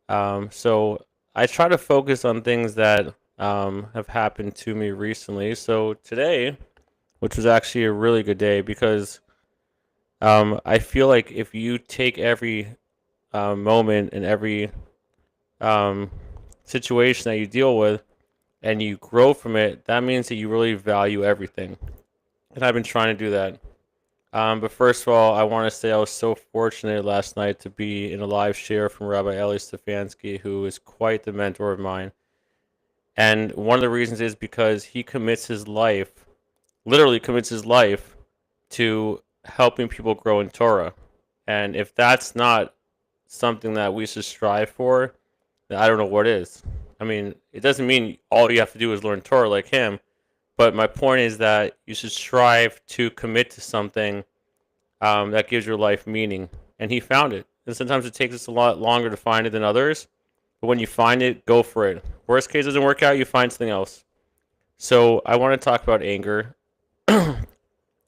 So I try to focus on things that have happened to me recently. So today, which was actually a really good day because I feel like if you take every moment and every um, situation that you deal with and you grow from it, that means that you really value everything. And I've been trying to do that. But first of all, I want to say I was so fortunate last night to be in a live share from Rabbi Eli Stefanski, who is quite the mentor of mine. And one of the reasons is because he commits his life, literally commits his life, to helping people grow in Torah. And if that's not something that we should strive for, then I don't know what is. I mean, it doesn't mean all you have to do is learn Torah like him, but my point is that you should strive to commit to something that gives your life meaning. And he found it. And sometimes it takes us a lot longer to find it than others. But when you find it, go for it. Worst case doesn't work out, you find something else. So I want to talk about anger,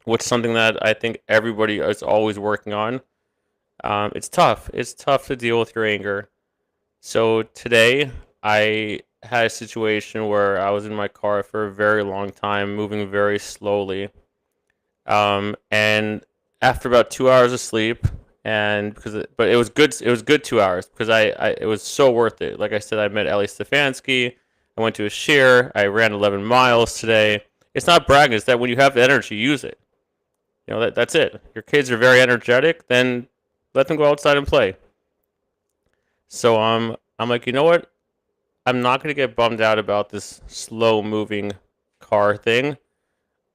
which is something that I think everybody is always working on. It's tough. It's tough to deal with your anger. So today I had a situation where I was in my car for a very long time, moving very slowly. And after about 2 hours of sleep, and but it was good 2 hours because it was so worth it. Like I said, I met Eli Stefanski. I went to a share. I ran 11 miles today. It's not bragging. It's that when you have the energy, use it. That's it. Your kids are very energetic. Then let them go outside and play. So I'm like, you know what? I'm not gonna get bummed out about this slow moving car thing.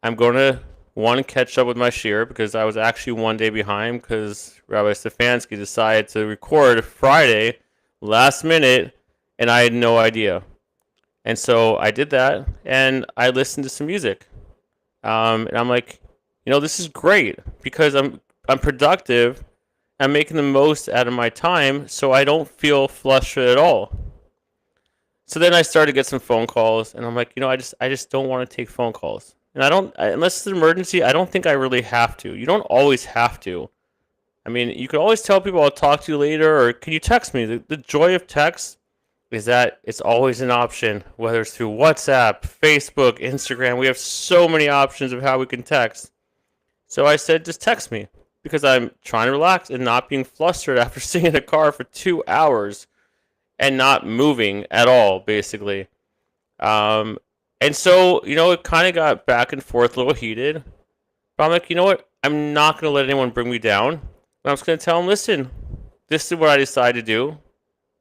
I'm going to one catch up with my shir because I was actually one day behind because Rabbi Stefanski decided to record Friday last minute and I had no idea. And so I did that and I listened to some music. And I'm like, this is great because I'm productive. I'm making the most out of my time, so I don't feel flustered at all. So then I started to get some phone calls, and I'm like, I just don't want to take phone calls. And unless it's an emergency, I don't think I really have to. You don't always have to. I mean, you could always tell people I'll talk to you later, or can you text me? The joy of text is that it's always an option, whether it's through WhatsApp, Facebook, Instagram. We have so many options of how we can text. So I said, just text me because I'm trying to relax and not being flustered after sitting in a car for 2 hours and not moving at all, basically. Um, and so, it kind of got back and forth, a little heated. But I'm like, you know what? I'm not going to let anyone bring me down. But I'm just going to tell them, listen, this is what I decided to do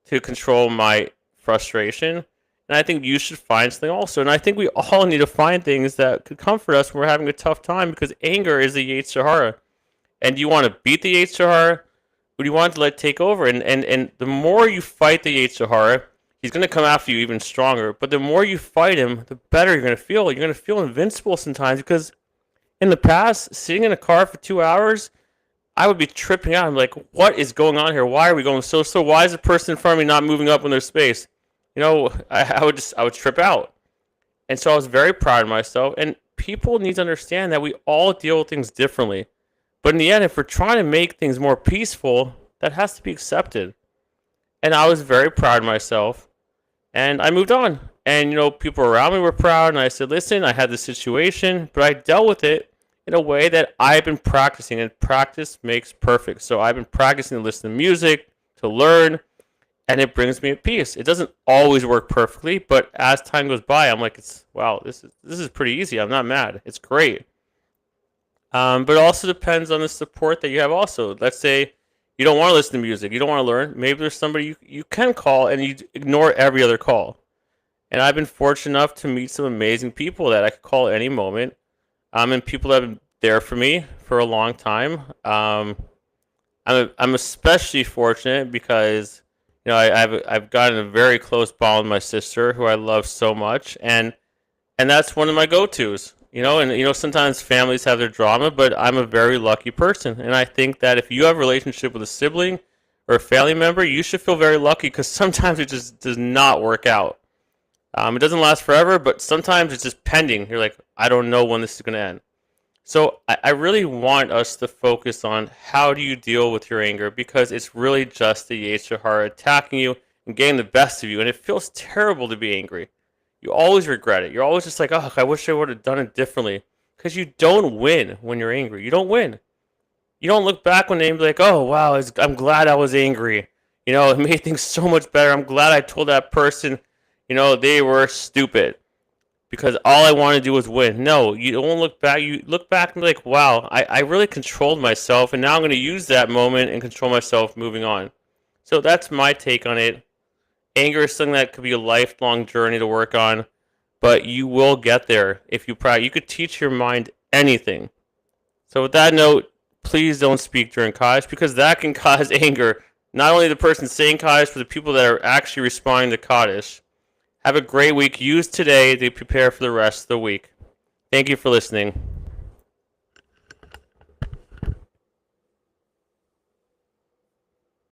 to control my frustration. And I think you should find something also. And I think we all need to find things that could comfort us when we're having a tough time because anger is the Yetzer Hara. And do you want to beat the Yetzer Hara? Or do you want to let it take over? And the more you fight the Yetzer Hara, he's going to come after you even stronger. But the more you fight him, the better you're going to feel. You're going to feel invincible sometimes because in the past, sitting in a car for 2 hours, I would be tripping out. I'm like, what is going on here? Why are we going so slow? Why is the person in front of me not moving up in their space? I would trip out. And so I was very proud of myself. And people need to understand that we all deal with things differently. But in the end, if we're trying to make things more peaceful, that has to be accepted. And I was very proud of myself. And I moved on. And, people around me were proud. And I said, listen, I had this situation, but I dealt with it in a way that I've been practicing. And practice makes perfect. So I've been practicing to listen to music, to learn, and it brings me at peace. It doesn't always work perfectly, but as time goes by, I'm like, wow, this is pretty easy. I'm not mad. It's great. But it also depends on the support that you have also. Let's say you don't want to listen to music. You don't want to learn. Maybe there's somebody you can call and you ignore every other call. And I've been fortunate enough to meet some amazing people that I could call at any moment. And people that have been there for me for a long time. I'm especially fortunate because I've gotten a very close bond with my sister, who I love so much, and that's one of my go-tos. Sometimes families have their drama, but I'm a very lucky person, and I think that if you have a relationship with a sibling or a family member, you should feel very lucky because sometimes it just does not work out. It doesn't last forever, but sometimes it's just pending. You're like, I don't know when this is going to end. So I really want us to focus on how do you deal with your anger because it's really just the Yetzer Hara attacking you, and getting the best of you, and it feels terrible to be angry. You always regret it. You're always just like, oh, I wish I would have done it differently. Because you don't win when you're angry. You don't win. You don't look back one day and be like, oh, wow, I'm glad I was angry. It made things so much better. I'm glad I told that person, they were stupid because all I wanted to do was win. No, you don't look back. You look back and be like, wow, I really controlled myself, and now I'm going to use that moment and control myself moving on. So that's my take on it. Anger is something that could be a lifelong journey to work on, but you will get there if you practice. You could teach your mind anything. So with that note, please don't speak during Kaddish because that can cause anger. Not only the person saying Kaddish, but the people that are actually responding to Kaddish. Have a great week. Use today to prepare for the rest of the week. Thank you for listening.